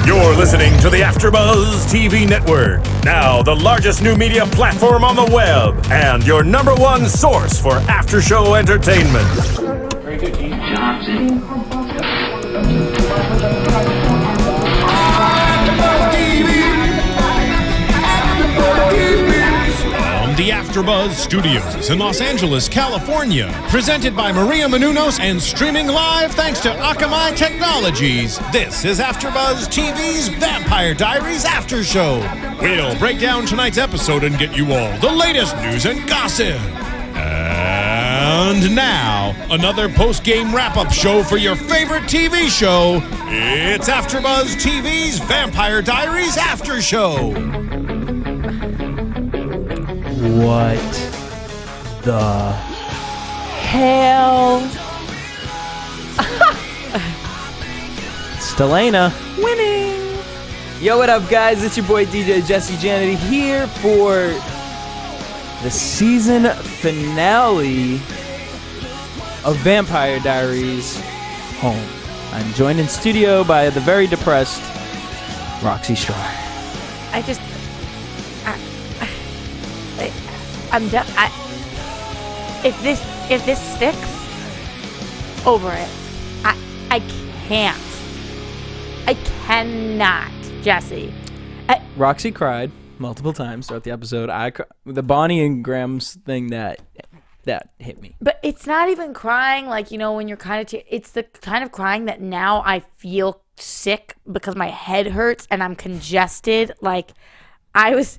You're listening to the AFTERBUZZ TV Network, now the largest new media platform on the web, and your #1 source for after-show entertainment. Very good, Keith Johnson. From the AFTERBUZZ Studios in Los Angeles, California, presented by Maria Menounos and streaming live thanks to Akamai Technologies. This is AFTERBUZZ TV's Vampire Diaries After Show. We'll break down tonight's episode and get you all the latest news and gossip. And now, another post-game wrap-up show for your favorite TV show. It's AFTERBUZZ TV's Vampire Diaries After Show. What the hell? It's Elena winning. Yo, what up, guys? It's your boy DJ Jesse Janedy here for the season finale of Vampire Diaries Home. I'm joined in studio by the very depressed Roxy Striar. I'm done. If this sticks, over it. I can't. I cannot, Jesse. Roxy cried multiple times throughout the episode. The Bonnie and Graham's thing that hit me. But it's not even crying like, you know, when you're kind of it's the kind of crying that now I feel sick because my head hurts and I'm congested. Like I was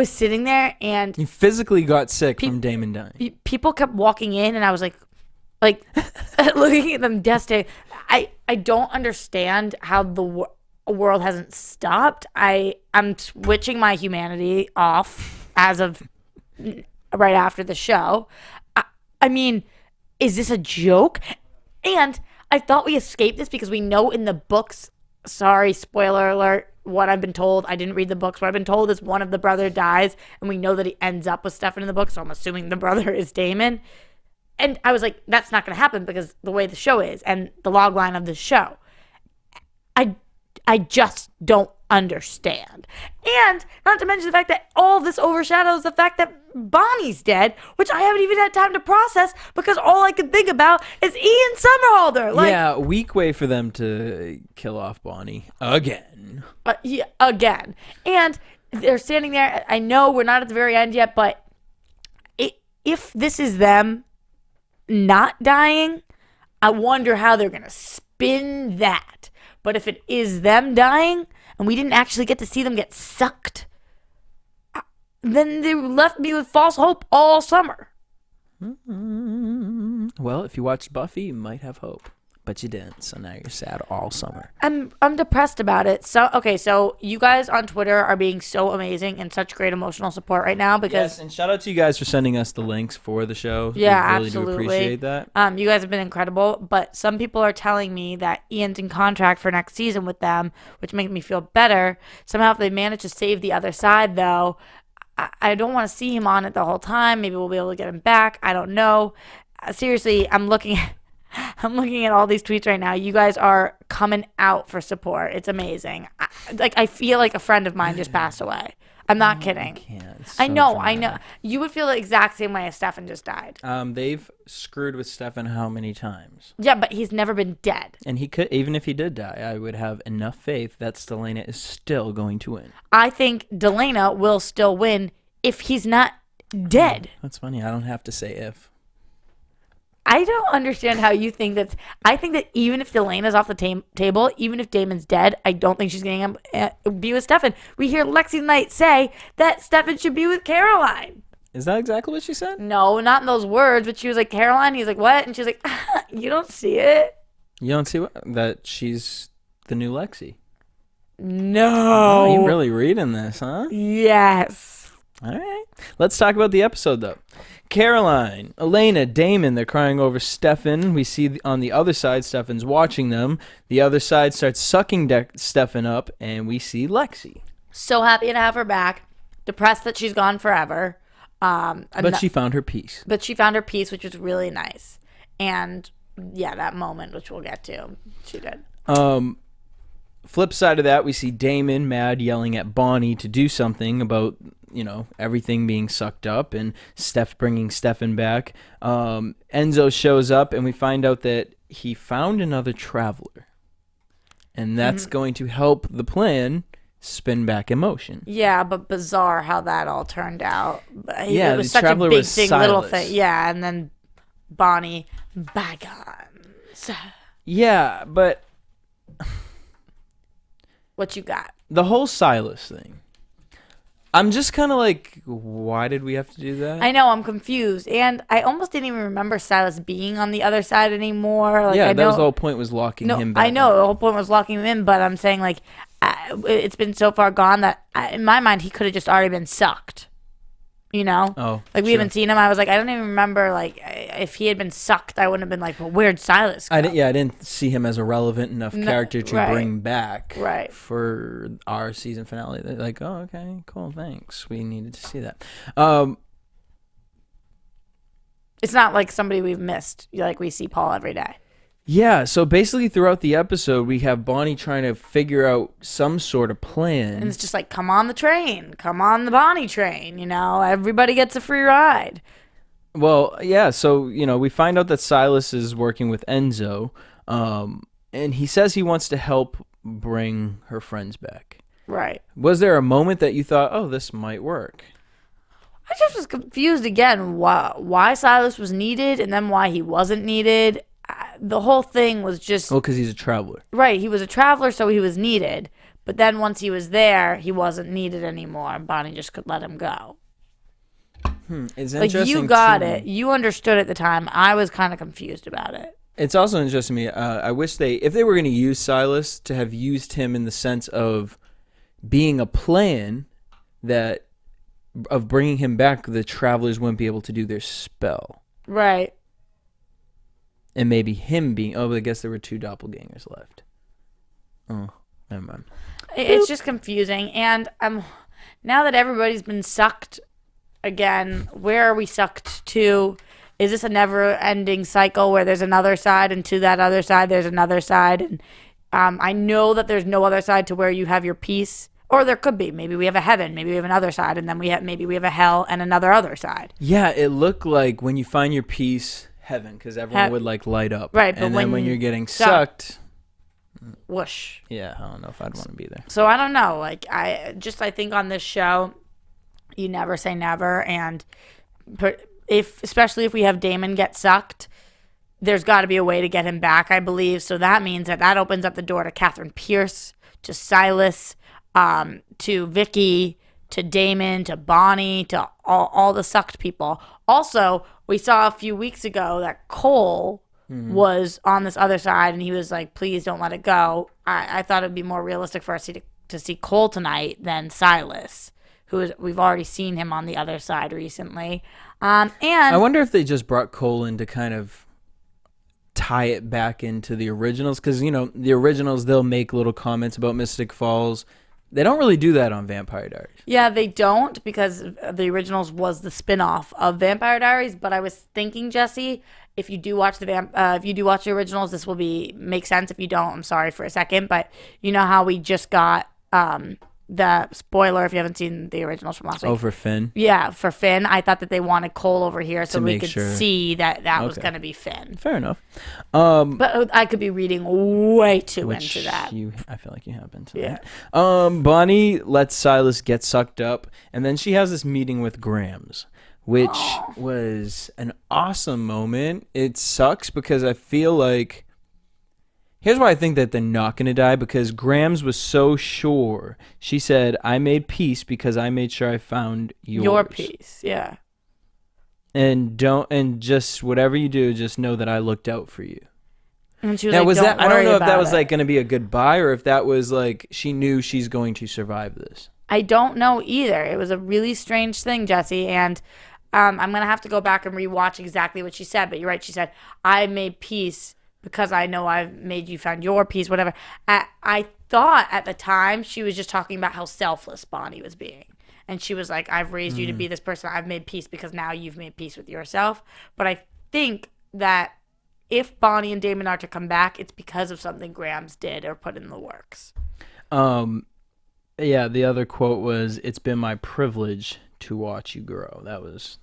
sitting there and you physically got sick from Damon dying. People kept walking in and I was like looking at them destined. I don't understand how the world hasn't stopped. I'm switching my humanity off as of right after the show. I mean, is this a joke? And I thought we escaped this because we know in the books, sorry, spoiler alert, what I've been told, I didn't read the books, what I've been told is one of the brother dies, and we know that he ends up with Stefan in the book, so I'm assuming the brother is Damon. And I was like, that's not going to happen because the way the show is and the log line of the show. I just don't understand. And not to mention the fact that all this overshadows the fact that Bonnie's dead, which I haven't even had time to process because all I could think about is Ian Somerhalder. Yeah, weak way for them to kill off Bonnie again. Again. And they're standing there. I know we're not at the very end yet, but if this is them not dying, I wonder how they're going to spin that. But if it is them dying and we didn't actually get to see them get sucked, then they left me with false hope all summer. Well, if you watched Buffy, you might have hope. But you didn't, so now you're sad all summer. I'm depressed about it. So you guys on Twitter are being so amazing and such great emotional support right now because yes, and shout out to you guys for sending us the links for the show. Yeah, we really absolutely. do appreciate that. You guys have been incredible, but some people are telling me that Ian's in contract for next season with them, which makes me feel better. Somehow, if they manage to save the other side, though, I don't want to see him on it the whole time. Maybe we'll be able to get him back. I don't know. Seriously, I'm looking at all these tweets right now. You guys are coming out for support. It's amazing. I feel like a friend of mine just passed away. I'm not kidding. So I know. dramatic. You would feel the exact same way as Stefan just died. They've screwed with Stefan how many times? Yeah, but he's never been dead. And he could, even if he did die, I would have enough faith that Elena is still going to win. I think Elena will still win if he's not dead. That's funny. I don't have to say if. I don't understand how you think that. I think that even if Elena's off the table, even if Damon's dead, I don't think she's going to be with Stefan. We hear Lexi Knight say that Stefan should be with Caroline. Is that exactly what she said? No, not in those words, but she was like, Caroline. He's like, what? And she's like, you don't see it? You don't see that she's the new Lexi? No. Oh, you really reading this, huh? Yes. All right. Let's talk about the episode, though. Caroline, Elena, Damon, they're crying over Stefan. We see on the other side, Stefan's watching them. The other side starts sucking Stefan up, and we see Lexi. So happy to have her back. Depressed that she's gone forever. But she found her peace. But she found her peace, which was really nice. And, yeah, that moment, which we'll get to, she did. flip side of that, we see Damon mad, yelling at Bonnie to do something about, everything being sucked up, and Steph bringing Stefan back. Enzo shows up, and we find out that he found another traveler, and that's going to help the plan spin back in motion. Yeah, but bizarre how that all turned out. Yeah, it was the such a traveler big was thing, Silas. little thing. Yeah, and then Bonnie, bygones. Yeah, but What you got? the whole Silas thing, I'm just kind of like, why did we have to do that? I know, I'm confused. And I almost didn't even remember Silas being on the other side anymore. Like, yeah, I that know, was the whole point, was locking him back. I know, the whole point was locking him in, but I'm saying, like, it's been so far gone that, in my mind, he could have just already been sucked. Oh, like, we haven't seen him. I was like, I don't even remember, like, if he had been sucked, I wouldn't have been like, well, where'd Silas go? I didn't see him as a relevant enough character to right. bring back Right. for our season finale. They're like, oh, okay, cool, thanks. We needed to see that. It's not like somebody we've missed. Like, we see Paul every day. Yeah, so basically throughout the episode, we have Bonnie trying to figure out some sort of plan. And it's just like, come on the train. Come on the Bonnie train. Everybody gets a free ride. Well, yeah, so, we find out that Silas is working with Enzo, and he says he wants to help bring her friends back. Right. Was there a moment that you thought, oh, this might work? I just was confused again why Silas was needed and then why he wasn't needed. The whole thing was just... Well, because he's a traveler. Right, he was a traveler, so he was needed. But then once he was there, he wasn't needed anymore. Bonnie just could let him go. It's Like, interesting. you got it. You understood at the time. I was kind of confused about it. It's also interesting to me. I wish if they were going to use Silas, to have used him in the sense of being a plan of bringing him back, the travelers wouldn't be able to do their spell. Right. And maybe him being... Oh, but I guess there were 2 doppelgangers left. Oh, never mind. It's just confusing. And now that everybody's been sucked again, where are we sucked to? Is this a never-ending cycle where there's another side, and to that other side there's another side? And I know that there's no other side to where you have your peace. Or there could be. Maybe we have a heaven. Maybe we have another side. And then maybe we have a hell and another other side. Yeah, it looked like when you find your peace... heaven, because everyone would light up, right? But and then when you're getting sucked, whoosh. Yeah, I don't know if I'd want to be there. So I don't know. Like, I think on this show, you never say never, and especially if we have Damon get sucked, there's got to be a way to get him back, I believe. So that means that opens up the door to Catherine Pierce, to Silas, to Vicky, to Damon, to Bonnie, to all the sucked people. Also, we saw a few weeks ago that Cole was on this other side, and he was like, please don't let it go. I thought it would be more realistic for us to see Cole tonight than Silas, we've already seen him on the other side recently. And I wonder if they just brought Cole in to kind of tie it back into the originals, because, the originals, they'll make little comments about Mystic Falls. They don't really do that on Vampire Diaries. Yeah, they don't, because the originals was the spin-off of Vampire Diaries. But I was thinking, Jesse, if you do watch the originals, this will make sense. If you don't, I'm sorry for a second. But you know how we just got the spoiler, if you haven't seen the originals from last week. Oh, for Finn? Yeah, for Finn. I thought that they wanted Cole over here so we could sure. see that was going to be Finn. Fair enough. But I could be reading way too into that. I feel like you have been tonight. Yeah. Bonnie lets Silas get sucked up, and then she has this meeting with Grams, which was an awesome moment. It sucks because I feel like... Here's why I think that they're not going to die, because Grams was so sure. She said, I made peace because I made sure I found yours. Your peace, yeah. And just whatever you do, just know that I looked out for you. And she was now, like, I don't know if that was it. like going to be a goodbye, or if that was like she knew she's going to survive this. I don't know either. It was a really strange thing, Jesse, and I'm going to have to go back and rewatch exactly what she said, but you're right. She said, I made peace because I know I've made you found your peace, whatever. I thought at the time she was just talking about how selfless Bonnie was being. And she was like, I've raised you to be this person. I've made peace because now you've made peace with yourself. But I think that if Bonnie and Damon are to come back, it's because of something Grams did or put in the works. Yeah, the other quote was, "It's been my privilege to watch you grow." That was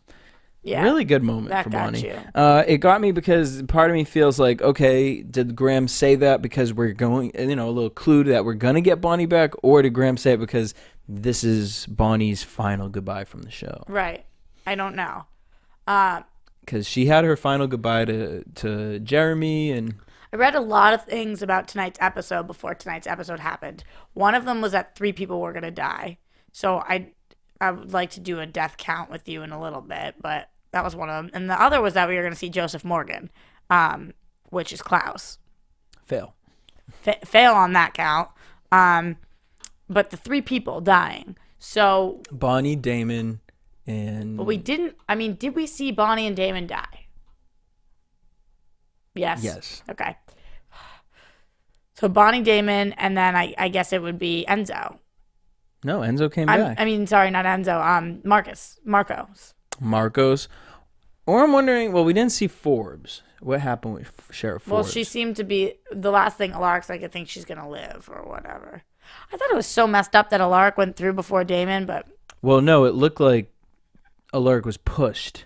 really good moment for Bonnie. It got me because part of me feels like, okay, did Graham say that because we're going, a little clue that we're going to get Bonnie back, or did Graham say it because this is Bonnie's final goodbye from the show? Right. I don't know. Because she had her final goodbye to Jeremy, and I read a lot of things about tonight's episode before tonight's episode happened. One of them was that 3 people were going to die. So I would like to do a death count with you in a little bit, but that was one of them. And the other was that we were going to see Joseph Morgan, which is Klaus. Fail. Fail on that count. But the 3 people dying. So Bonnie, Damon, and... But we didn't... I mean, did we see Bonnie and Damon die? Yes. Okay. So Bonnie, Damon, and then I guess it would be Enzo. No, Enzo came back. I mean, sorry, not Enzo. Markos. Or I'm wondering, well, we didn't see Forbes. What happened with Sheriff Forbes? Well, she seemed to be the last thing. Alaric's like, I think she's going to live or whatever. I thought it was so messed up that Alaric went through before Damon, but... Well, no, it looked like Alaric was pushed.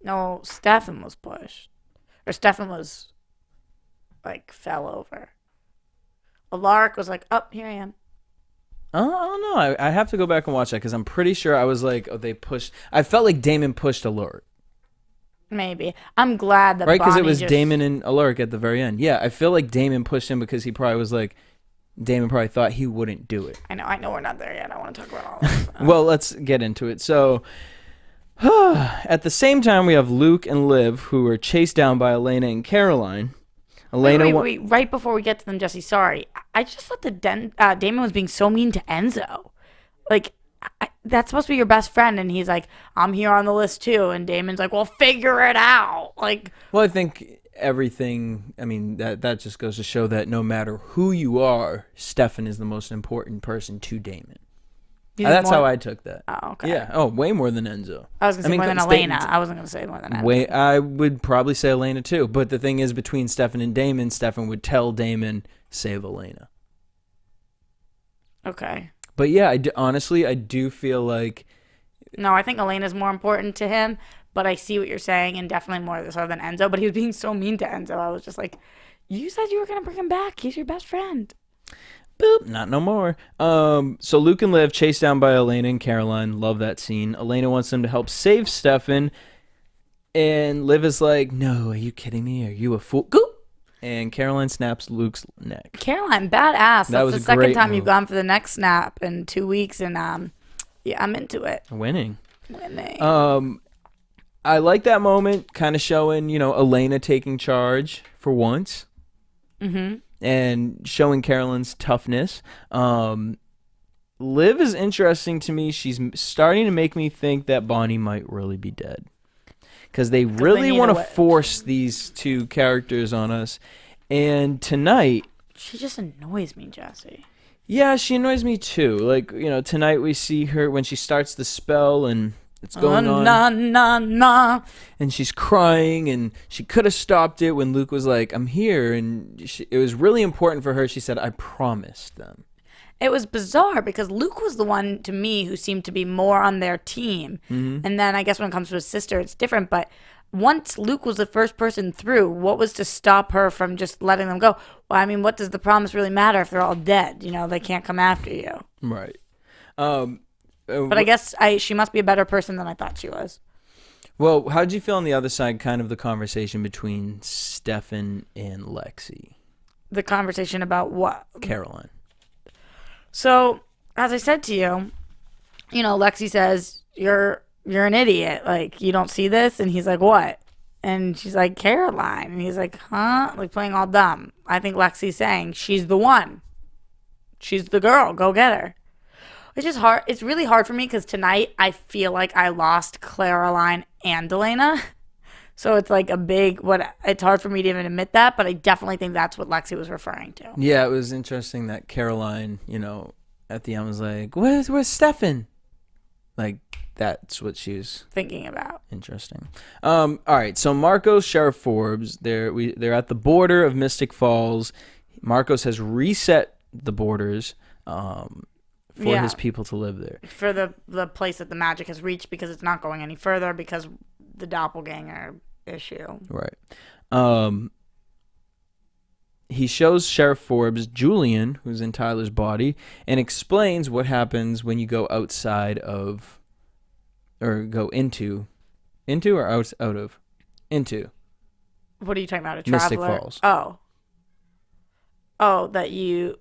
No, Stefan was pushed. Or Stefan was, like, fell over. Alaric was like, oh, here I am. I don't know. I have to go back and watch that because I'm pretty sure I was like, oh, they pushed. I felt like Damon pushed Alaric. Maybe. I'm glad that right, because it was just... Damon and Alaric at the very end. Yeah, I feel like Damon pushed him because he probably was like, Damon probably thought he wouldn't do it. I know we're not there yet. I want to talk about all this. Well, let's get into it. So, at the same time, we have Luke and Liv, who are chased down by Elena and Caroline. Wait. Right before we get to them, Jesse, sorry. I just thought that Damon was being so mean to Enzo. Like, that's supposed to be your best friend, and he's like, I'm here on the list too. And Damon's like, well, figure it out. Like, well, I think everything, I mean, that just goes to show that no matter who you are, Stefan is the most important person to Damon. That's how I took that. Oh, okay. Yeah. Oh, way more than Enzo. I was going to say more than Elena. I wasn't going to say more than Enzo. I would probably say Elena too. But the thing is, between Stefan and Damon, Stefan would tell Damon, save Elena. Okay. But yeah, honestly, I do feel like... No, I think Elena's more important to him. But I see what you're saying, and definitely more so than Enzo. But he was being so mean to Enzo. I was just like, you said you were going to bring him back. He's your best friend. Boop, not no more. So Luke and Liv chased down by Elena and Caroline. Love that scene. Elena wants them to help save Stefan. And Liv is like, no, are you kidding me? Are you a fool? Goop! And Caroline snaps Luke's neck. Caroline, badass. That's the second time move. you've gone for the neck snap in 2 weeks. And yeah, I'm into it. Winning. I like that moment, kind of showing, Elena taking charge for once. Mm-hmm. And showing Caroline's toughness. Liv is interesting to me. She's starting to make me think that Bonnie might really be dead. Because they really want to force these 2 characters on us. And tonight... She just annoys me, Jesse. Yeah, she annoys me too. Like, tonight we see her when she starts the spell and... It's going on. Na. And she's crying, and she could have stopped it when Luke was like, I'm here. And it was really important for her. She said, I promised them. It was bizarre because Luke was the one, to me, who seemed to be more on their team. Mm-hmm. And then I guess when it comes to his sister, it's different. But once Luke was the first person through, what was to stop her from just letting them go? Well, I mean, what does the promise really matter if they're all dead? They can't come after you. Right. But I guess she must be a better person than I thought she was. Well, how did you feel on the other side, kind of the conversation between Stefan and Lexi? The conversation about what? Caroline. So, as I said to you, Lexi says, you're an idiot. Like, you don't see this? And he's like, what? And she's like, Caroline. And he's like, huh? Like, playing all dumb. I think Lexi's saying, she's the one. She's the girl. Go get her. Which is hard. It's really hard for me because tonight I feel like I lost Caroline and Elena. So it's like it's hard for me to even admit that, but I definitely think that's what Lexi was referring to. Yeah, it was interesting that Caroline, at the end was like, where's Stefan? Like, that's what she was thinking about. Interesting. All right, so Markos, Sheriff Forbes, they're at the border of Mystic Falls. Markos has reset the borders for his people to live there. For the place that the magic has reached, because it's not going any further because the doppelganger issue. Right. He shows Sheriff Forbes Julian, who's in Tyler's body, and explains what happens when you go outside of, or go into or out of? Into. What are you talking about? A traveler? Mystic Falls. Oh, that you...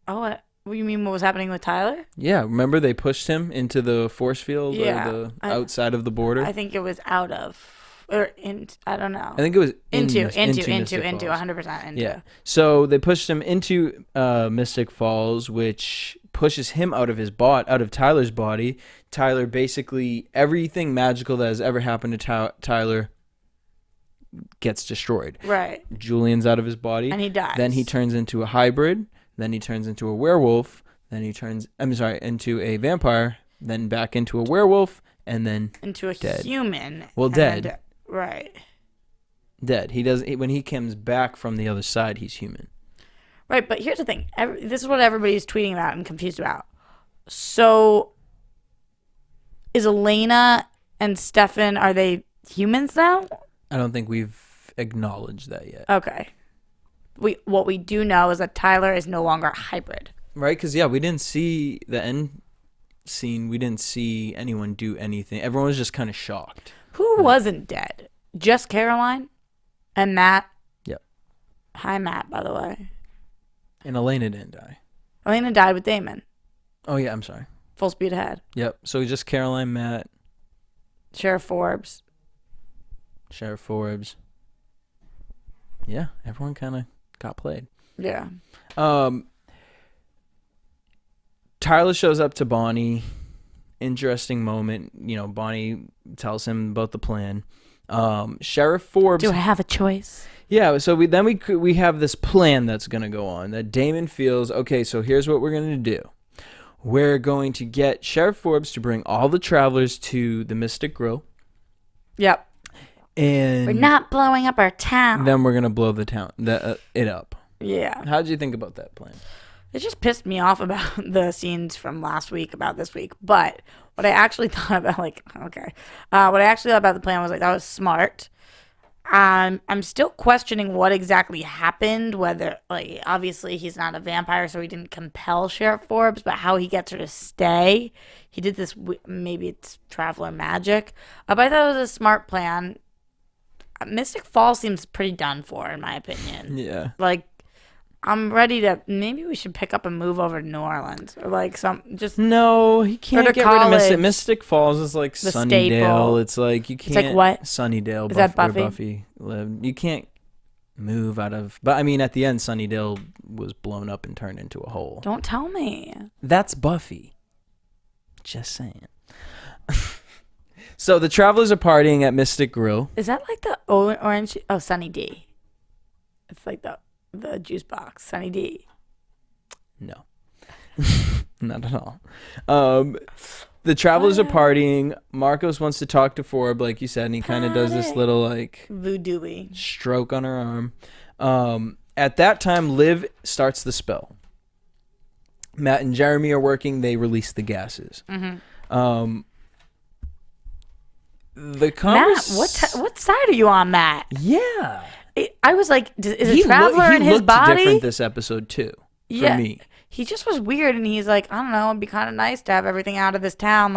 Oh, what you mean what was happening with Tyler? Yeah, remember they pushed him into the force field or outside of the border? I think it was out of... Or in, I don't know. I think it was into Mystic 100% into. Yeah. So they pushed him into Mystic Falls, which pushes him out of Tyler's body. Tyler, basically everything magical that has ever happened to Tyler gets destroyed. Right. Julian's out of his body. And he dies. Then he turns into a hybrid. Then he turns into a werewolf. Then he turns, into a vampire. Then back into a werewolf. And then into a dead. Human. Well, dead. Right. Dead. He does when he comes back from the other side, he's human. Right, but here's the thing. This is what everybody's tweeting about and confused about. So, is Elena and Stefan, are they humans now? I don't think we've acknowledged that yet. Okay. What we do know is that Tyler is no longer a hybrid. Right, because, we didn't see the end scene. We didn't see anyone do anything. Everyone was just kind of shocked. Who wasn't dead? Just Caroline and Matt? Yep. Hi, Matt, by the way. And Elena didn't die. Elena died with Damon. Oh, yeah, I'm sorry. Full speed ahead. Yep. So just Caroline, Matt. Sheriff Forbes. Yeah, everyone kind of got played. Yeah. Tyler shows up to Bonnie. Interesting moment. Bonnie tells him about the plan. Sheriff Forbes. Do I have a choice? Yeah, so we have this plan that's going to go on that Damon feels, okay, so here's what we're going to do. We're going to get Sheriff Forbes to bring all the travelers to the Mystic Grill. Yep. And we're not blowing up our town. Then we're going to blow it up. Yeah. How did you think about that plan? It just pissed me off about the scenes from last week about this week. But what I actually thought about, what I actually thought about the plan was that was smart. I'm still questioning what exactly happened, whether, obviously he's not a vampire, so he didn't compel Sheriff Forbes, but how he gets her to stay. He did this, maybe it's traveler magic. But I thought it was a smart plan. Mystic Falls seems pretty done for, in my opinion. Yeah. I'm ready to. Maybe we should pick up and move over to New Orleans or No, he can't get rid of Mystic. Mystic Falls is like the Sunnydale. staple. It's like you can't. It's like what? Sunnydale. Is that Buffy? Buffy lived. You can't move out of. But I mean, at the end, Sunnydale was blown up and turned into a hole. Don't tell me. That's Buffy. Just saying. So the travelers are partying at Mystic Grill. Is that like the orange? Oh, Sunny D. It's like the juice box, Sunny D. No, not at all. The travelers are partying. Markos wants to talk to Forb, like you said, and he kind of does this little voodoo-y stroke on her arm. At that time, Liv starts the spell. Matt and Jeremy are working. They release the gases. Mm-hmm. Matt, what side are you on, Matt? Yeah. I was like, is a traveler in his body? He looked different this episode, too, for me. He just was weird, and he's like, I don't know, it'd be kind of nice to have everything out of this town.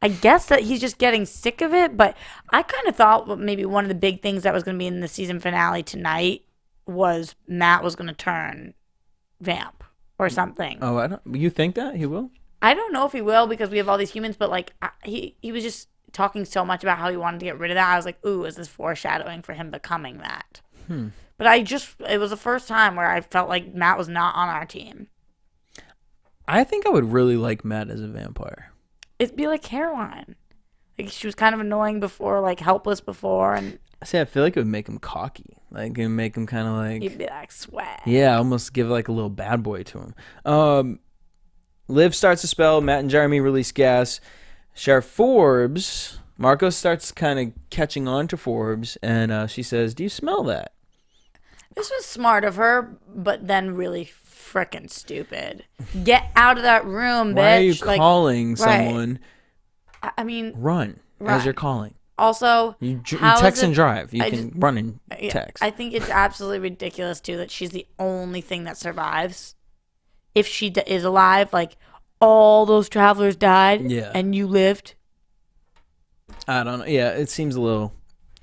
I guess that he's just getting sick of it, but I kind of thought maybe one of the big things that was going to be in the season finale tonight was Matt was going to turn vamp or something. Oh, you think that he will? I don't know if he will because we have all these humans, but he was just talking so much about how he wanted to get rid of that. I was like, ooh, is this foreshadowing for him becoming that? But it was the first time where I felt like Matt was not on our team. I think I would really like Matt as a vampire. It'd be like Caroline. She was kind of annoying before, helpless before. And I feel like it would make him cocky. It would make him kind of you'd be like, swag. Yeah, almost give a little bad boy to him. Liv starts a spell. Matt and Jeremy release gas. Sheriff Forbes, Markos starts kind of catching on to Forbes, and she says, "Do you smell that?" This was smart of her, but then really frickin' stupid. Get out of that room, bitch. Why are you calling someone? I mean, Run as you're calling. Also, you text and drive. You can run and text. I think it's absolutely ridiculous too that she's the only thing that survives. If she is alive, like all those travelers died, and you lived. I don't know. Yeah, it seems a little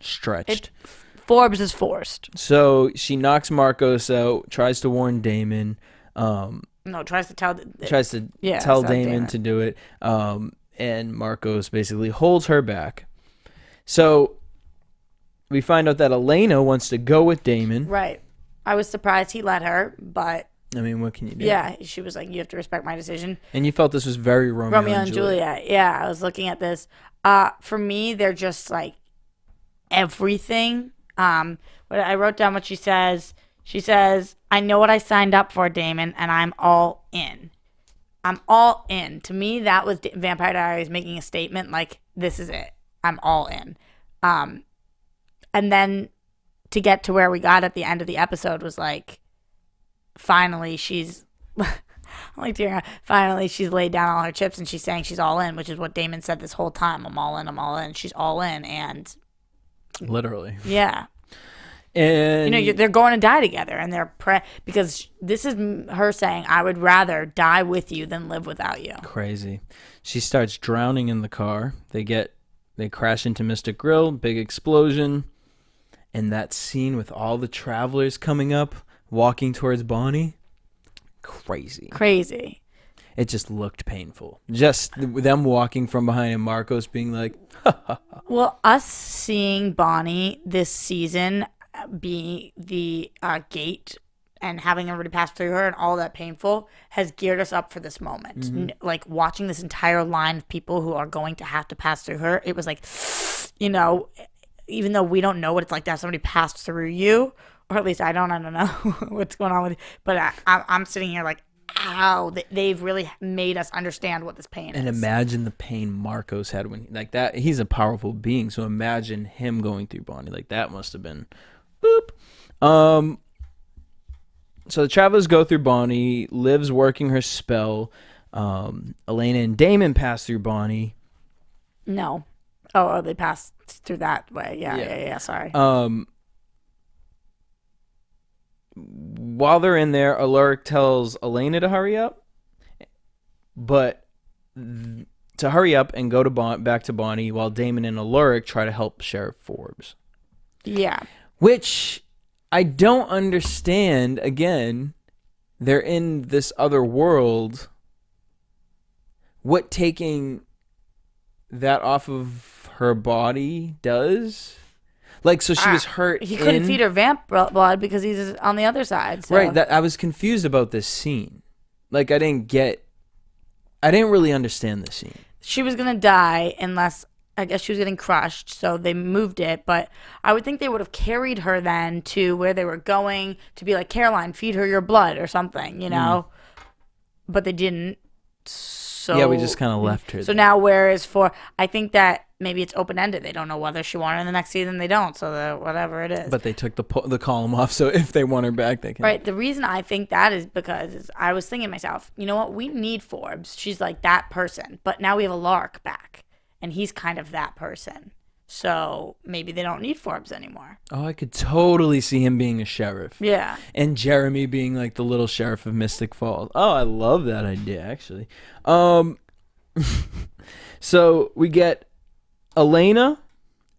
stretched. Forbes is forced. So she knocks Markos out, tries to warn Damon. No, tries to tell Damon to do it. And Markos basically holds her back. So we find out that Elena wants to go with Damon. Right. I was surprised he let her, but I mean, what can you do? Yeah, she was like, "You have to respect my decision." And you felt this was very Romeo and Juliet. Yeah, I was looking at this. For me, they're just like everything. What I wrote down what she says. She says, "I know what I signed up for, Damon, and I'm all in. I'm all in." To me, that was Vampire Diaries making a statement like, "This is it. I'm all in." And then to get to where we got at the end of the episode was like, finally she's finally she's laid down all her chips and she's saying she's all in, which is what Damon said this whole time. I'm all in. I'm all in. She's all in, and literally, yeah. And they're going to die together, and they're because this is her saying, "I would rather die with you than live without you." Crazy. She starts drowning in the car. They crash into Mystic Grill, big explosion, and that scene with all the travelers coming up, walking towards Bonnie, crazy. It just looked painful. Just them walking from behind and Markos being like, Well, us seeing Bonnie this season be the gate and having everybody pass through her and all that painful has geared us up for this moment. Mm-hmm. Like watching this entire line of people who are going to have to pass through her, it was like, even though we don't know what it's like to have somebody pass through you, or at least I don't know what's going on with you, but I'm sitting here like, ow, they've really made us understand what this pain is. And imagine the pain Markos had when, like that, he's a powerful being, so imagine him going through Bonnie. Like that must have been, boop. So the travelers go through Bonnie. Liv's working her spell. Elena and Damon pass through Bonnie. No. Oh, they passed through that way. Yeah. Sorry. While they're in there, Alaric tells Elena to hurry up, but to hurry up and go to back to Bonnie, while Damon and Alaric try to help Sheriff Forbes. Yeah. Which I don't understand. Again, they're in this other world. What taking that off of her body does? Like, so she was hurt. He couldn't feed her vamp blood because he's on the other side. So. Right. I was confused about this scene. Like, I didn't really understand this scene. She was going to die unless, I guess she was getting crushed, so they moved it. But I would think they would have carried her then to where they were going to be like, "Caroline, feed her your blood," or something, But they didn't. So yeah, we just kind of left her. So now where is I think that maybe it's open-ended. They don't know whether she won her in the next season. They don't, so whatever it is. But they took the column off, so if they want her back, they can. Right. The reason I think that is because I was thinking to myself, you know what? We need Forbes. She's like that person. But now we have a Lark back, and he's kind of that person. So maybe they don't need Forbes anymore. Oh, I could totally see him being a sheriff. Yeah. And Jeremy being like the little sheriff of Mystic Falls. Oh, I love that idea, actually. So we get Elena,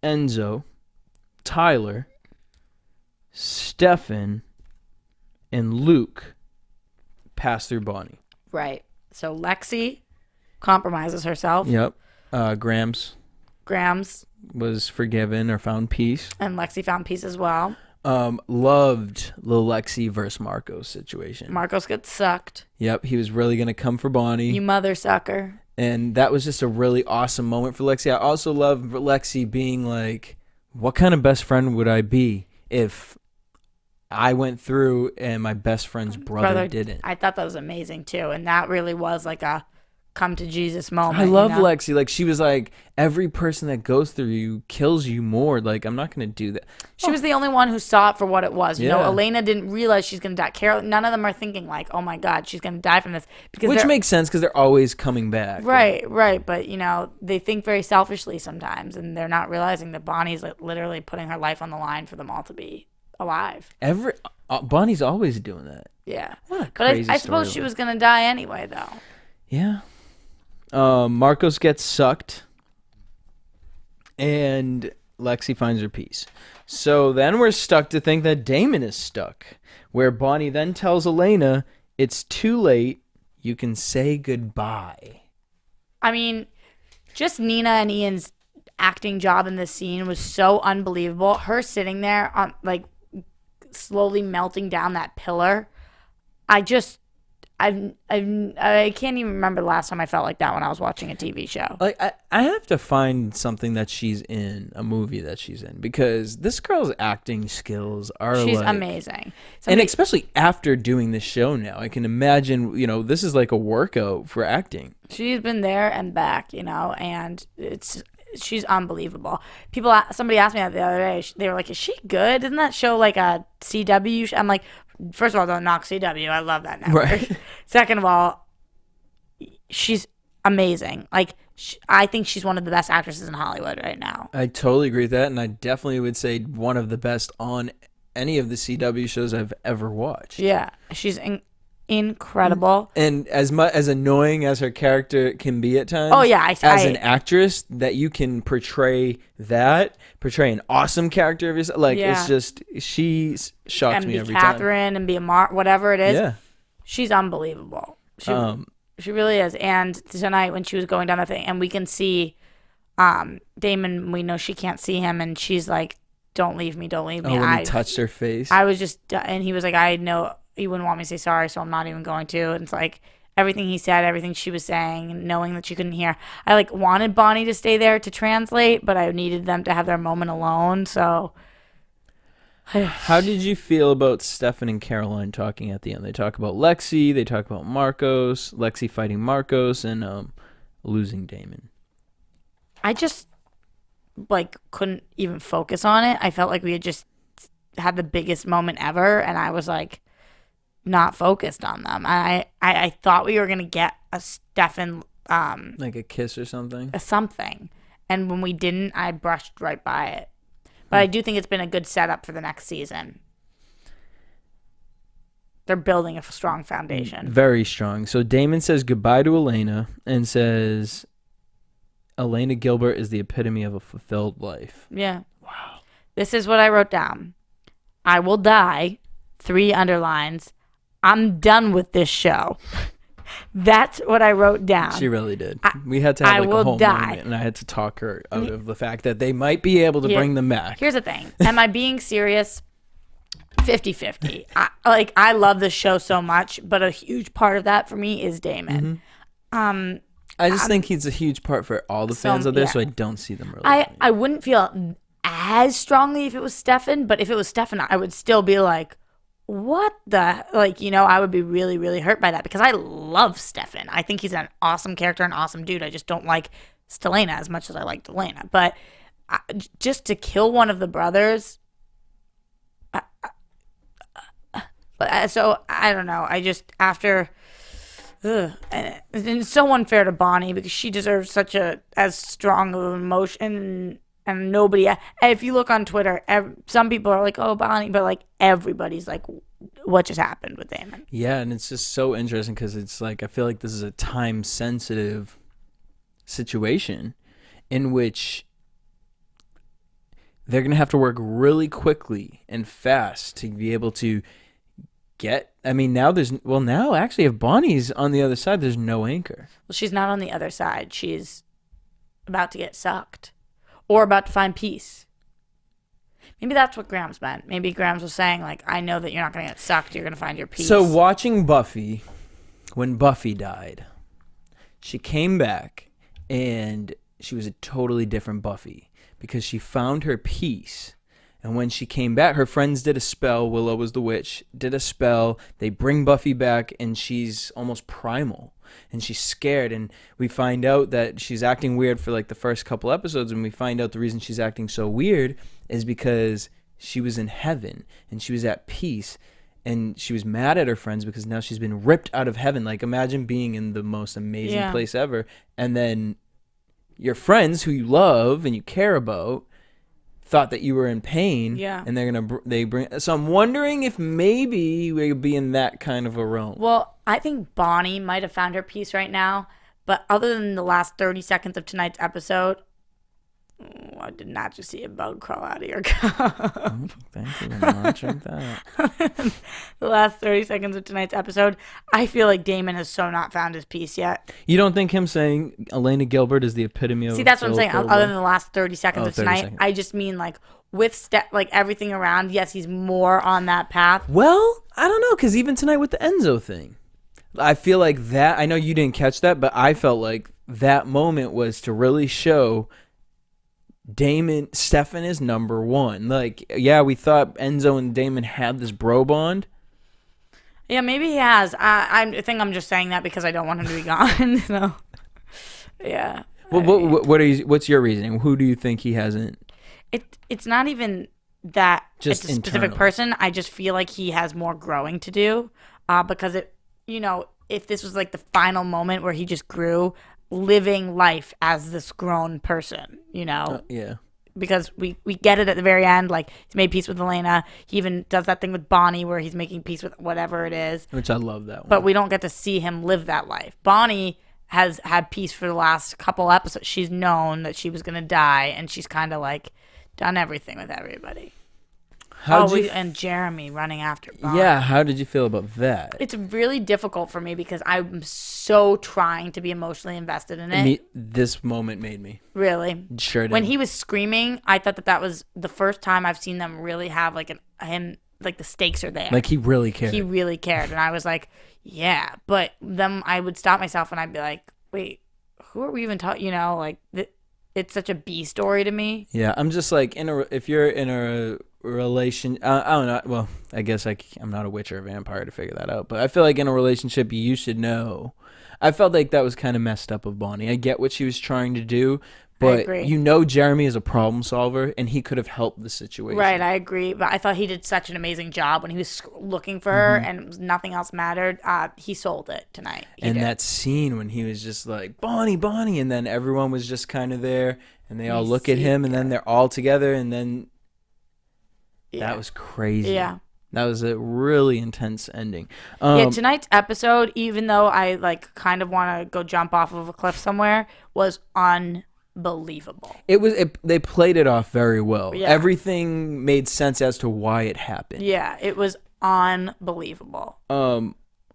Enzo, Tyler, Stefan, and Luke pass through Bonnie. Right. So Lexi compromises herself. Yep. Grams was forgiven or found peace. And Lexi found peace as well. Loved the Lexi versus Markos situation. Markos gets sucked. Yep, he was really going to come for Bonnie. You mother sucker. And that was just a really awesome moment for Lexi. I also love Lexi being like, what kind of best friend would I be if I went through and my best friend's brother didn't? I thought that was amazing too. And that really was like a come to Jesus moment. I love you know? Lexi. Like, she was like, every person that goes through you kills you more. Like, I'm not going to do that. She was the only one who saw it for what it was. You know, Yeah. Elena didn't realize she's going to die. Carol, none of them are thinking like, oh my God, she's going to die from this. Which makes sense because they're always coming back. Right. But, you know, they think very selfishly sometimes, and they're not realizing that Bonnie's like, literally putting her life on the line for them all to be alive. Bonnie's always doing that. Yeah. What a But crazy I suppose storyline. she was going to die anyway, though. Yeah. Markos gets sucked, and Lexi finds her peace. So then we're stuck to think that Damon is stuck, where Bonnie then tells Elena, it's too late, you can say goodbye. I mean, just Nina and Ian's acting job in this scene was so unbelievable. Her sitting there on like slowly melting down that pillar. I can't even remember the last time I felt like that when I was watching a TV show. Like, I have to find something that she's in, a movie that she's in, because this girl's acting skills are She's like, amazing. And especially after doing this show now, I can imagine, you know, this is like a workout for acting. She's been there and back, you know, and she's unbelievable. Somebody asked me that the other day. They were like, "Is she good? Isn't that show like a CW show?" I'm like, first of all, don't knock CW. I love that network. Right. Second of all, she's amazing. Like, I think she's one of the best actresses in Hollywood right now. I totally agree with that, and I definitely would say one of the best on any of the CW shows I've ever watched. Yeah, she's incredible. And as annoying as her character can be at times, Oh, yeah, as an actress, that you can portray an awesome character of yourself. Like, Yeah. it's just, she shocks And me be every Catherine and be whatever it is. time. Yeah. She's unbelievable. She really is. And tonight when she was going down the thing, and we can see Damon, we know she can't see him, and she's like, don't leave me. Oh, when he touched her face. I was just, and he was like, I know you wouldn't want me to say sorry, so I'm not even going to. And it's like, everything he said, everything she was saying, knowing that she couldn't hear. I like wanted Bonnie to stay there to translate, but I needed them to have their moment alone, so. How did you feel about Stefan and Caroline talking at the end? They talk about Lexi, they talk about Markos, Lexi fighting Markos, and losing Damon. I just like couldn't even focus on it. I felt like we had just had the biggest moment ever, and I was like not focused on them. I thought we were gonna get a Stefan Like a kiss or something? something, and when we didn't, I brushed right by it. But I do think it's been a good setup for the next season. They're building a strong foundation. Very strong. So Damon says goodbye to Elena and says Elena Gilbert is the epitome of a fulfilled life. Yeah. Wow. This is what I wrote down. I will die. 3 underlines. I'm done with this show. That's what I wrote down. She really did. We had to have like a whole moment, and I had to talk her out of the fact that they might be able to bring them back. Here's the thing. Am I being serious? 50-50. I love this show so much, but a huge part of that for me is Damon. I just think he's a huge part for all the fans out there, so I don't see them really. I wouldn't feel as strongly if it was Stefan, but if it was Stefan, I would still be like, what the, like, you know, I would be really, really hurt by that because I love Stefan. I think he's an awesome character, an awesome dude. I just don't like Stelena as much as I liked Elena. But just to kill one of the brothers, so I don't know. I just, after, and it's so unfair to Bonnie because she deserves such as strong of an emotion. And nobody, if you look on Twitter, some people are like, oh, Bonnie, but like everybody's like, what just happened with Damon? Yeah, and it's just so interesting because it's like, I feel like this is a time-sensitive situation in which they're going to have to work really quickly and fast to be able to get, I mean, now actually, if Bonnie's on the other side, there's no anchor. Well, she's not on the other side. She's about to get sucked. Or about to find peace. Maybe that's what Grams meant. Maybe Grams was saying, like, I know that you're not going to get sucked. You're going to find your peace. So watching Buffy, when Buffy died, she came back and she was a totally different Buffy because she found her peace And when she came back, her friends did a spell. Willow was the witch, did a spell. They bring Buffy back, and she's almost primal. And she's scared. And we find out that she's acting weird for like the first couple episodes. And we find out the reason she's acting so weird is because she was in heaven and she was at peace. And she was mad at her friends because now she's been ripped out of heaven. Like, imagine being in the most amazing place ever. And then your friends who you love and you care about thought that you were in pain, and they bring. So I'm wondering if maybe we'll be in that kind of a realm. Well, I think Bonnie might have found her peace right now, but other than the last 30 seconds of tonight's episode, I did not just see a bug crawl out of your cup. Thank you very much. The last 30 seconds of tonight's episode, I feel like Damon has so not found his peace yet. You don't think him saying Elena Gilbert is the epitome of... See, that's what I'm saying. Other than the last 30 seconds of 30 tonight, seconds. I just mean like with like everything around. Yes, he's more on that path. Well, I don't know, because even tonight with the Enzo thing, I feel like that... I know you didn't catch that, but I felt like that moment was to really show... Stefan is number one. Like, yeah, we thought Enzo and Damon had this bro bond. Yeah, maybe he has. I think I'm just saying that because I don't want him to be gone. So, yeah. Well, what's your reasoning? Who do you think he hasn't? It's not even that Just it's a specific internal. person. I just feel like he has more growing to do. Because if this was like the final moment where he just grew, living life as this grown person, Yeah. because we get it at the very end. Like, he's made peace with Elena. He even does that thing with Bonnie where he's making peace with whatever it is. Which I love that one. But we don't get to see him live that life. Bonnie has had peace for the last couple episodes. She's known that she was going to die, and she's kind of like done everything with everybody. And Jeremy running after Bonnie. Yeah, how did you feel about that? It's really difficult for me because I'm so trying to be emotionally invested in it. This moment made me. Really? Sure did. When he was screaming, I thought that was the first time I've seen them really have like like the stakes are there. Like, he really cared. He really cared. And I was like, yeah. But then I would stop myself and I'd be like, wait, who are we even talking? It's such a B story to me. Yeah, I'm just like, if you're in a relation, I don't know. Well, I guess I'm not a witch or a vampire to figure that out. But I feel like in a relationship, you should know. I felt like that was kind of messed up of Bonnie. I get what she was trying to do, but Jeremy is a problem solver, and he could have helped the situation. Right, I agree. But I thought he did such an amazing job when he was looking for her and nothing else mattered. He sold it tonight. That scene when he was just like, Bonnie, Bonnie, and then everyone was just kind of there, and they all look at him, and then they're all together, and then that was crazy. Yeah. That was a really intense ending. Tonight's episode, even though I like kind of want to go jump off of a cliff somewhere, was unbelievable. They played it off very well. Yeah. Everything made sense as to why it happened. Yeah, it was unbelievable.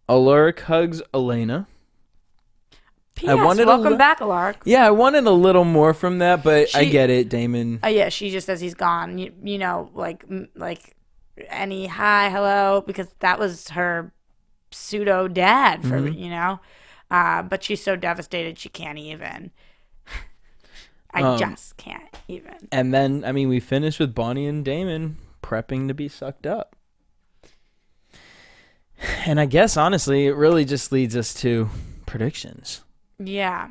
Alaric hugs Elena. P.S. Welcome back, Alaric. Yeah, I wanted a little more from that, but I get it, Damon. Yeah, she just says he's gone. Like any hi, hello, because that was her pseudo dad for but she's so devastated she can't even. I just can't even. And then we finished with Bonnie and Damon prepping to be sucked up. And I guess honestly, it really just leads us to predictions. Yeah.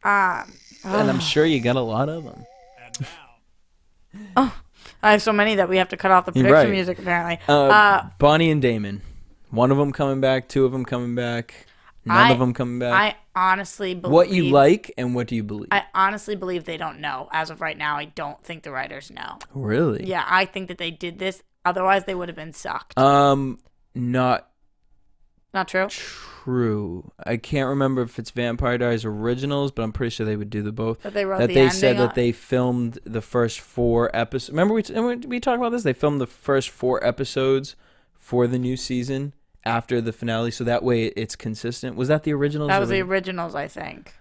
And I'm sure you got a lot of them. I have so many that we have to cut off the prediction music, apparently. Bonnie and Damon. One of them coming back, two of them coming back, none of them coming back. I honestly believe... What you like and what do you believe? I honestly believe they don't know. As of right now, I don't think the writers know. Really? Yeah, I think that they did this. Otherwise, they would have been sucked. Not true? True. I can't remember if it's Vampire Diaries originals, but I'm pretty sure they would do the both. That they wrote that the they ending said that they filmed the first 4 episodes. Remember we talked about this? They filmed the first 4 episodes for the new season after the finale, so that way it's consistent. Was that the originals? That was the originals, I think.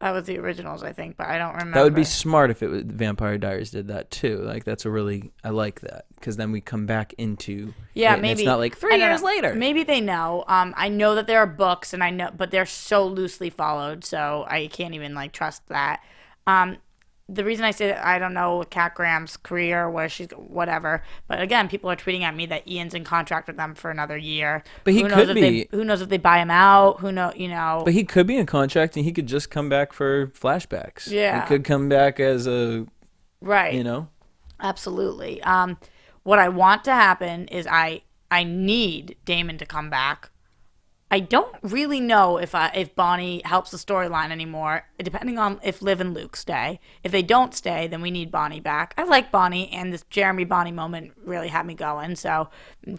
That was the originals, I think, but I don't remember. That would be smart if it was Vampire Diaries did that too. Like, I like that, because then we come back into maybe it's not like 3 years later. Maybe they know. I know that there are books, and I know, but they're so loosely followed, so I can't even like trust that. the reason I say that I don't know Kat Graham's career, where she's whatever, but again, people are tweeting at me that Ian's in contract with them for another year. But he could be. Who knows if they buy him out? Who know? You know. But he could be in contract, and he could just come back for flashbacks. Yeah. He could come back as a. Right. You know. Absolutely. What I want to happen is I need Damon to come back. I don't really know if Bonnie helps the storyline anymore, depending on if Liv and Luke stay. If they don't stay, then we need Bonnie back. I like Bonnie, and this Jeremy Bonnie moment really had me going. So,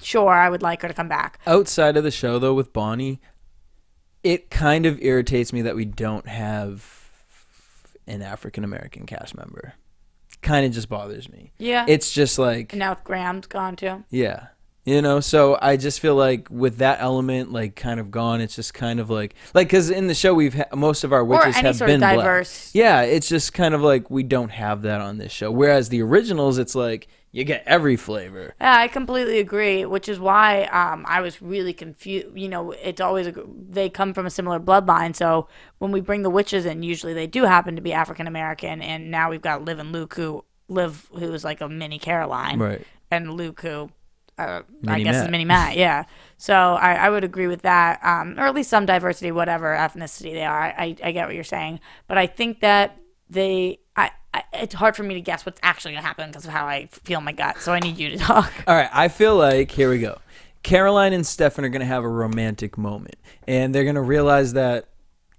sure, I would like her to come back. Outside of the show, though, with Bonnie, it kind of irritates me that we don't have an African-American cast member. Kind of just bothers me. Yeah. It's just like... And now if Graham's gone, too. Yeah. You know, so I just feel like with that element, like, kind of gone, it's just kind of like, because in the show, most of our witches have been diverse. Black. Yeah, it's just kind of like we don't have that on this show. Whereas the originals, it's like you get every flavor. Yeah, I completely agree, which is why I was really confused. You know, it's always they come from a similar bloodline, so when we bring the witches in, usually they do happen to be African American, and now we've got Liv and Luke, who is like a mini Caroline, right, and Luke, who I guess Matt. is mini Matt, yeah. So I would agree with that, or at least some diversity, whatever ethnicity they are. I get what you're saying, but I think that it's hard for me to guess what's actually going to happen because of how I feel in my gut. So I need you to talk. All right, I feel like, here we go. Caroline and Stefan are going to have a romantic moment, and they're going to realize that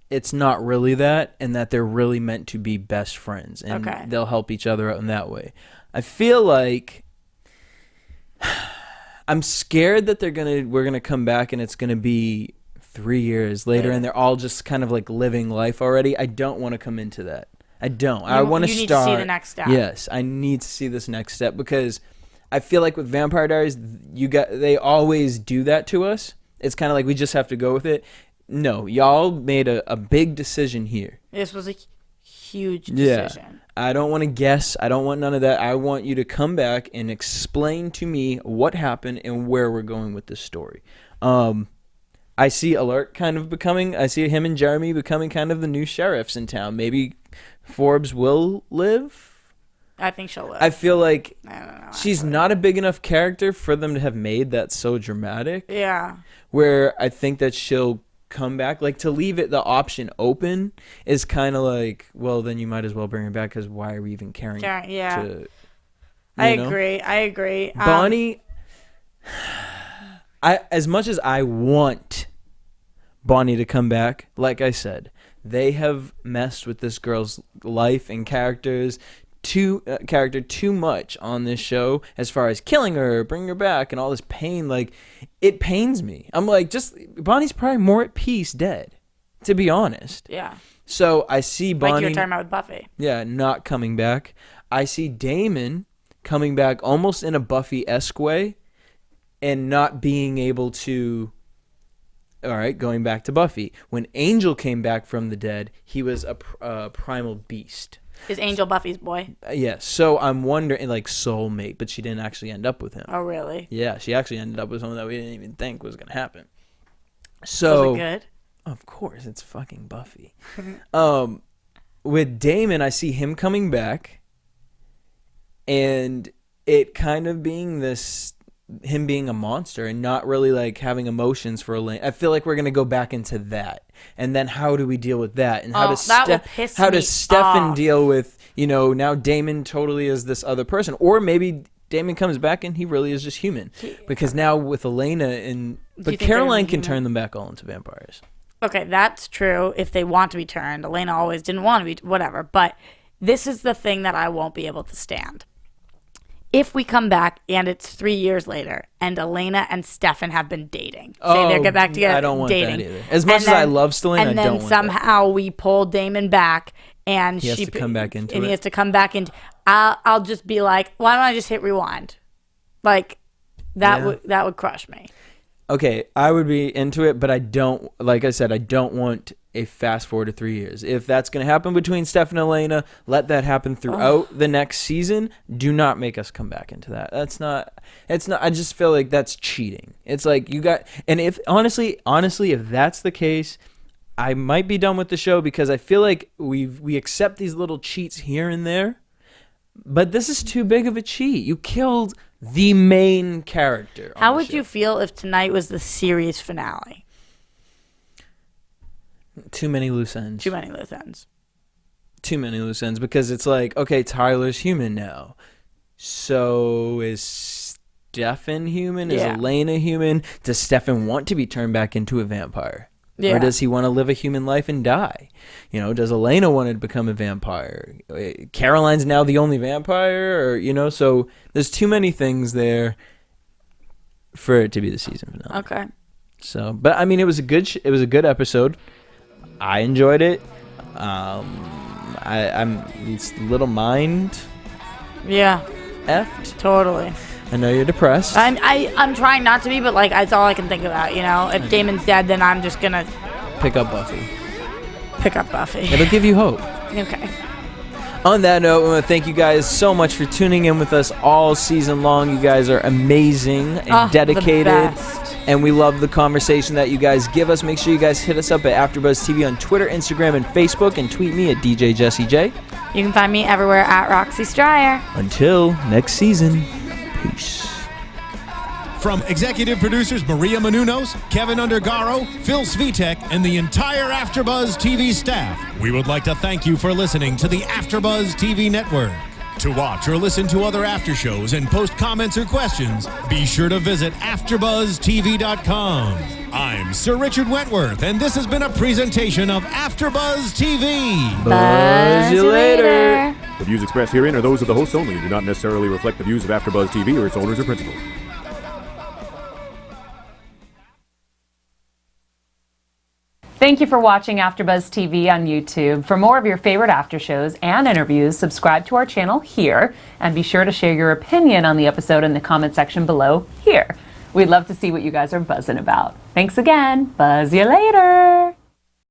it's not really that, and that they're really meant to be best friends, and they'll help each other out in that way. I feel like I'm scared that we're gonna come back and it's gonna be 3 years later, and they're all just kind of like living life already. I don't want to come into that. I don't. I want to start. You need to see the next step. Yes, I need to see this next step because I feel like with Vampire Diaries, they always do that to us. It's kind of like we just have to go with it. No, y'all made a big decision here. This was a huge decision. Yeah. I don't want to guess. I don't want none of that. I want you to come back and explain to me what happened and where we're going with this story. I see Alert I see him and Jeremy becoming kind of the new sheriffs in town. Maybe Forbes will live. I think she'll live. I feel like I don't know, she's not a big enough character for them to have made that so dramatic. Yeah. Where I think that she'll come back, like to leave it the option open is kind of like, well, then you might as well bring her back because why are we even caring? Yeah, I agree. Bonnie, as much as I want Bonnie to come back, like I said, they have messed with this girl's life and character too much on this show as far as killing her, bringing her back, and all this pain. Like, it pains me. I'm like, Bonnie's probably more at peace dead, to be honest. Yeah. So I see Bonnie, like you were talking about with Buffy. Yeah, not coming back. I see Damon coming back almost in a Buffy-esque way and not being able to... All right, going back to Buffy. When Angel came back from the dead, he was a primal beast. Is Angel Buffy's boy? Yes. So I'm wondering, like, soulmate, but she didn't actually end up with him. Oh, really? Yeah, she actually ended up with someone that we didn't even think was going to happen. So, was it good? Of course, it's fucking Buffy. With Damon, I see him coming back, and it kind of being him being a monster and not really like having emotions for Elena. I feel like we're gonna go back into that, and then how do we deal with that? And how does Stefan deal with, now Damon totally is this other person, or maybe Damon comes back and he really is just human, because now with Elena but Caroline can turn them back all into vampires. Okay, that's true if they want to be turned. Elena always didn't want to be, whatever. But this is the thing that I won't be able to stand. If we come back and it's 3 years later and Elena and Stefan have been dating. Say they get back together. I don't want dating. that either. As much as I love Selena, I don't want that. And then somehow we pull Damon back and he has to come back into it. And he has to come back into I'll just be like, why don't I just hit rewind? Like, that would crush me. Okay, I would be into it, but I don't, like I said, I don't want a fast forward to 3 years. If that's going to happen between Steph and Elena, let that happen throughout the next season. Do not make us come back into that. It's not, I just feel like that's cheating. It's like and if, honestly, if that's the case, I might be done with the show because I feel like we accept these little cheats here and there, but this is too big of a cheat. You killed the main character. How would you feel if tonight was the series finale? Too many loose ends. Too many loose ends. Too many loose ends because it's like, okay, Tyler's human now. So is Stefan human? Is Elena human? Does Stefan want to be turned back into a vampire? Yeah. Or does he want to live a human life and die? You know, does Elena want to become a vampire? Caroline's now the only vampire, or you know, so there's too many things there for it to be the season finale. Okay. So, but I mean, it was a good episode. I enjoyed it. I'm it's little mind. Yeah. Effed. Totally. I know you're depressed. I'm trying not to be, but like that's all I can think about. You know, if Damon's dead, then I'm just gonna pick up Buffy. It'll give you hope. Okay. On that note, I want to thank you guys so much for tuning in with us all season long. You guys are amazing and dedicated. The best. And we love the conversation that you guys give us. Make sure you guys hit us up at AfterBuzz TV on Twitter, Instagram, and Facebook, and tweet me at DJ Jesse J. You can find me everywhere at Roxy Striar. Until next season, peace. From executive producers Maria Menounos, Kevin Undergaro, Phil Svitek, and the entire AfterBuzz TV staff, we would like to thank you for listening to the AfterBuzz TV network. To watch or listen to other after shows and post comments or questions, be sure to visit AfterBuzzTV.com. I'm Sir Richard Wentworth, and this has been a presentation of AfterBuzz TV. Buzz you later. The views expressed herein are those of the hosts only and do not necessarily reflect the views of AfterBuzz TV or its owners or principals. Thank you for watching AfterBuzz TV on YouTube. For more of your favorite after shows and interviews, subscribe to our channel here, and be sure to share your opinion on the episode in the comment section below here. We'd love to see what you guys are buzzing about. Thanks again. Buzz you later.